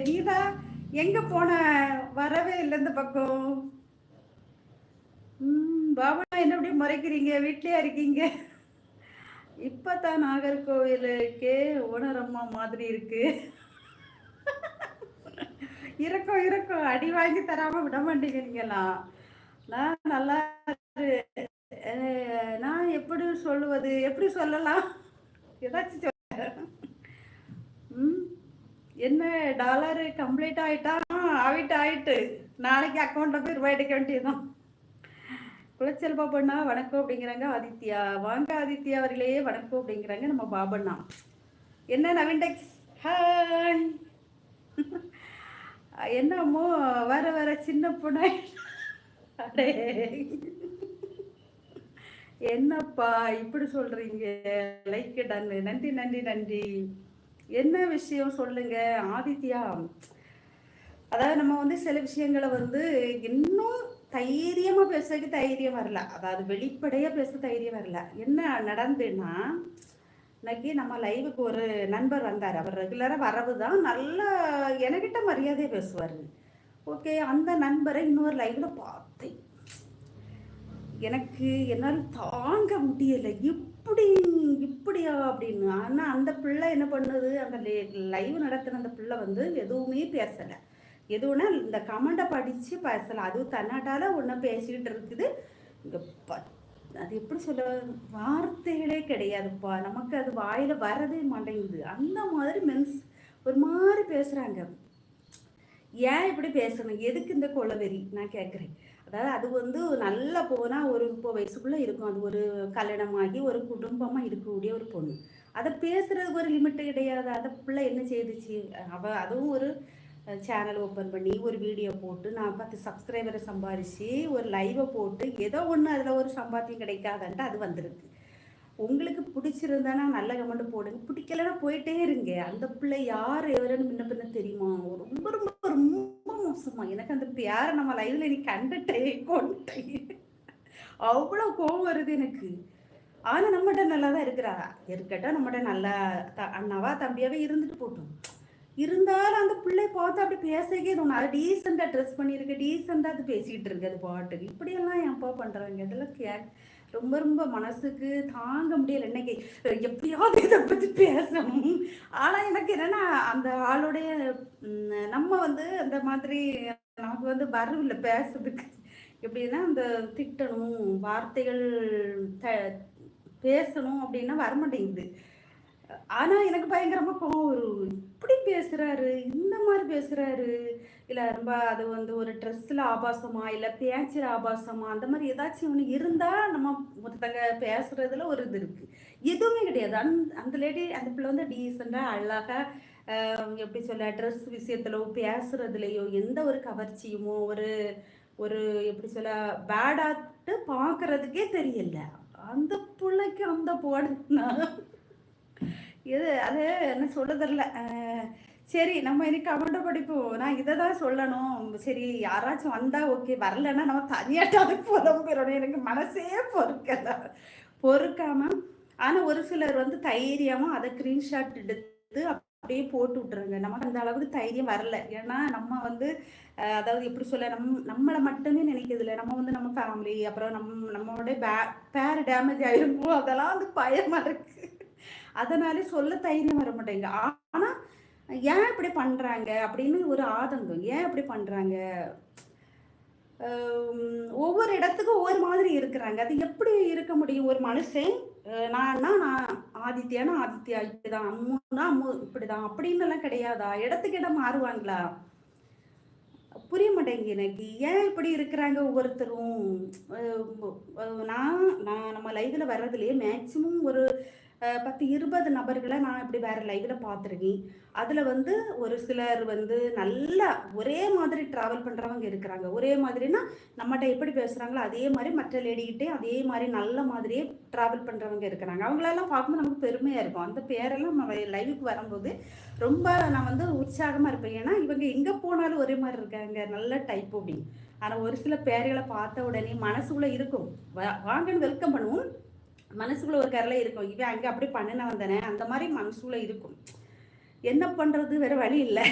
நீதா எங்க போன? வரவே இல்லை இந்த பக்கம். பாபா என்ன அப்படி முறைக்கிறீங்க? வீட்லயா இருக்கீங்க? இப்பதான் நாகர்கோவிலுக்கே ஓனரம்மா மாதிரி இருக்கு. இருக்கும் இருக்கும், அடி வாங்கி தராம விட மாட்டீங்க நீங்களாம். நான் நல்லா நான் எப்படி சொல்லுவது, எப்படி சொல்லலாம், ஏதாச்சும் என்ன டாலர் கம்ப்ளீட் ஆயிட்டா? ஆயிட்டு நாளைக்கு அக்கௌண்ட்ல போய் ரூபாய் எடுக்க வேண்டியதுதான். குளச்சல் பாபண்ணா வணக்கம் அப்படிங்கிறாங்க. ஆதித்யா வாங்க ஆதித்யா அவர்களே வணக்கம் அப்படிங்கிறாங்க நம்ம பாபண்ணா. என்ன நவீன் டெக்ஸ் ஹாய். என்னமோ வர வர சின்ன பொண்ணு. அடே என்னப்பா இப்படி சொல்றீங்க? Like ton. நன்றி நன்றி நன்றி. என்ன விஷயம் சொல்லுங்க ஆதித்யா. அதாவது நம்ம வந்து சில விஷயங்களை வந்து இன்னும் தைரியமா பேசுறதுக்கு தைரியம் வரல, அதாவது வெளிப்படையா பேச தைரியம் வரல. என்ன நடந்துன்னா, இன்னைக்கு நம்ம லைவுக்கு ஒரு நண்பர் வந்தார். அவர் ரெகுலரா வரவுதான், நல்லா என்கிட்ட மரியாதையை பேசுவார். ஓகே, அந்த நண்பரை இன்னொரு லைவ்ல பார்த்தேன். எனக்கு என்னால் தாங்க முடியலை, இப்படியா அப்படின்னு. ஆனால் அந்த பிள்ளை என்ன பண்ணுது, அந்த லைவ் நடத்துன அந்த பிள்ளை வந்து எதுவுமே பேசலை. எதுவும்னா இந்த கமெண்டை படித்து பேசலை. அதுவும் தன்னாட்டால ஒன்று பேசிக்கிட்டு இருக்குது. இங்கே அது எப்படி சொல்ல, வார்த்தைகளே கிடையாதுப்பா, நமக்கு அது வாயில் வரதே மாட்டேங்குது. அந்த மாதிரி மென்ஸ் ஒரு மாதிரி பேசுகிறாங்க. ஏன் இப்படி பேசணும்? எதுக்கு இந்த கொலவெறி நான் கேட்குறேன். அதாவது அது வந்து நல்லா போனால் ஒரு 30 வயசுக்குள்ளே இருக்கும். அது ஒரு கல்யாணமாகி ஒரு குடும்பமாக இருக்கக்கூடிய ஒரு பொண்ணு. அதை பேசுகிறதுக்கு ஒரு லிமிட்டு கிடையாது. அதை பிள்ளை என்ன செய்துச்சு, அதுவும் ஒரு சேனல் ஓப்பன் பண்ணி ஒரு வீடியோ போட்டு நான் 10 சப்ஸ்கிரைபரை சம்பாதிச்சு ஒரு லைவை போட்டு ஏதோ ஒன்று அதில் ஒரு சம்பாத்தியம் கிடைக்காதன்ட்டு அது வந்திருக்கு. உங்களுக்கு பிடிச்சிருந்தானா நல்ல கமெண்ட் போடுங்க, பிடிக்கலன்னா போயிட்டே இருங்க. அந்த பிள்ளை யார் எவருன்னு முன்ன பின்ன தெரியுமா? ரொம்ப ரொம்ப ரொம்ப மோசமா. எனக்கு அந்த யாரை நம்ம லைவ்ல நீ கண்டுட்டே கொண்டே அவ்வளோ கோவம் வருது எனக்கு. ஆனால் நம்மகிட்ட நல்லா தான் இருக்கட்டும், நம்மகிட்ட நல்லா அண்ணாவா தம்பியாவே இருந்துட்டு போட்டோம். இருந்தாலும் அந்த பிள்ளை பார்த்து அப்படி பேசக்கே தோணும். அது டீசெண்டாக ட்ரெஸ் பண்ணியிருக்கு, டீசெண்டாக அது பேசிகிட்டு இருக்கு அது பாட்டுக்கு. இப்படியெல்லாம் ஏன்ப்பா பண்ணுறாங்க? இதெல்லாம் ரொம்ப ரொம்ப மனசுக்கு தாங்க முடியலை. இன்னைக்கு எப்படியாவது இதை பற்றி பேசணும். ஆனால் எனக்கு என்னென்னா, அந்த ஆளுடைய நம்ம வந்து அந்த மாதிரி நமக்கு வந்து வரவில்லை பேசுறதுக்கு. எப்படின்னா அந்த திட்டணும், வார்த்தைகள் பேசணும் அப்படின்னா வரமாட்டேங்குது. ஆனால் எனக்கு பயங்கரமாக கோவம் வரும். இப்படி பேசுகிறாரு, இந்த மாதிரி பேசுகிறாரு. இல்லை ரொம்ப அது வந்து ஒரு ட்ரெஸ்ஸில் ஆபாசமா, இல்லை பேச்சில் ஆபாசமா, அந்த மாதிரி ஏதாச்சும் ஒன்று இருந்தால் நம்ம ஒருத்தங்க பேசுகிறதுல ஒரு இது இருக்குது. எதுவுமே கிடையாது. அந்த லேடி, அந்த பிள்ளை வந்து டீசெண்டாக அழகாக எப்படி சொல்ல, ட்ரெஸ் விஷயத்திலோ பேசுகிறதுலையோ எந்த ஒரு கவர்ச்சியுமோ ஒரு ஒரு எப்படி சொல்ல பேடாட்டு பார்க்குறதுக்கே தெரியல. அந்த பிள்ளைக்கு அந்த போடுனா இது அது என்ன சொல்லுதில்ல. சரி, நம்ம இன்னைக்கு கமெண்ட்டை படிப்போம். நான் இதை தான் சொல்லணும். சரி, யாராச்சும் வந்தால் ஓகே, வரலன்னா நம்ம தனியாட்டாவது புலம்பிடணும். எனக்கு மனசே பொறுக்காமல். ஆனால் ஒரு சிலர் வந்து தைரியமாக அதை ஸ்க்ரீன்ஷாட் எடுத்து அப்படியே போட்டு விட்டுருங்க. நமக்கு அந்த அளவுக்கு தைரியம் வரல. ஏன்னா நம்ம வந்து அதாவது எப்படி சொல்ல, நம்மளை மட்டுமே நினைக்கிறதில்ல. நம்ம வந்து நம்ம ஃபேமிலி, அப்புறம் நம்மளுடைய பேர் டேமேஜ் ஆகிருமோ, அதெல்லாம் வந்து பயமாக இருக்குது. அதனாலே சொல்ல தைரியம் வர மாட்டேங்க. ஆனால் ஏன் இப்படி பண்ணுறாங்க அப்படின்னு ஒரு ஆதங்கம். ஏன் இப்படி பண்ணுறாங்க? ஒவ்வொரு இடத்துக்கும் ஒவ்வொரு மாதிரி இருக்கிறாங்க. அது எப்படி இருக்க முடியும்? ஒரு மனுஷன் நான் ஆதித்யா இப்படிதான், அம்முன்னா அம்மு இப்படிதான் அப்படின்னு எல்லாம் கிடையாதா? இடத்துக்கு இடம் மாறுவாங்களா? புரிய மாட்டேங்க எனக்கு. ஏன் இப்படி இருக்கிறாங்க ஒவ்வொருத்தரும்? நான் நம்ம லைவ்ல வர்றதுலேயே மேக்சிமம் ஒரு 10-20 நபர்களை நான் இப்படி வேறு லைவில் பார்த்துருக்கேன். அதில் வந்து ஒரு சிலர் வந்து நல்லா ஒரே மாதிரி ட்ராவல் பண்ணுறவங்க இருக்கிறாங்க. ஒரே மாதிரினா நம்மகிட்ட எப்படி பேசுகிறாங்களோ அதே மாதிரி மற்ற லேடிக்கிட்டே அதே மாதிரி நல்ல மாதிரியே ட்ராவல் பண்ணுறவங்க இருக்கிறாங்க. அவங்களெல்லாம் பார்க்கும்போது நமக்கு பெருமையாக இருக்கும். அந்த பேரெல்லாம் நம்ம லைவுக்கு வரும்போது ரொம்ப நான் வந்து உற்சாகமாக இருப்பேன். ஏன்னா இவங்க எங்கே போனாலும் ஒரே மாதிரி இருக்காங்க, நல்ல டைப் அப்படின்னு. ஆனால் ஒரு சில பேர்களை பார்த்த உடனே மனசுக்குள்ளே இருக்கும், வாங்கன்னு வெல்கம் பண்ணுவோம். மனசுக்குள்ள ஒரு கரலை இருக்கும், இவன் அங்கே அப்படி பண்ணின வந்தனே, அந்த மாதிரி மனசுக்குள்ள இருக்கும். என்ன பண்ணுறது, வேறு வழி இல்லை.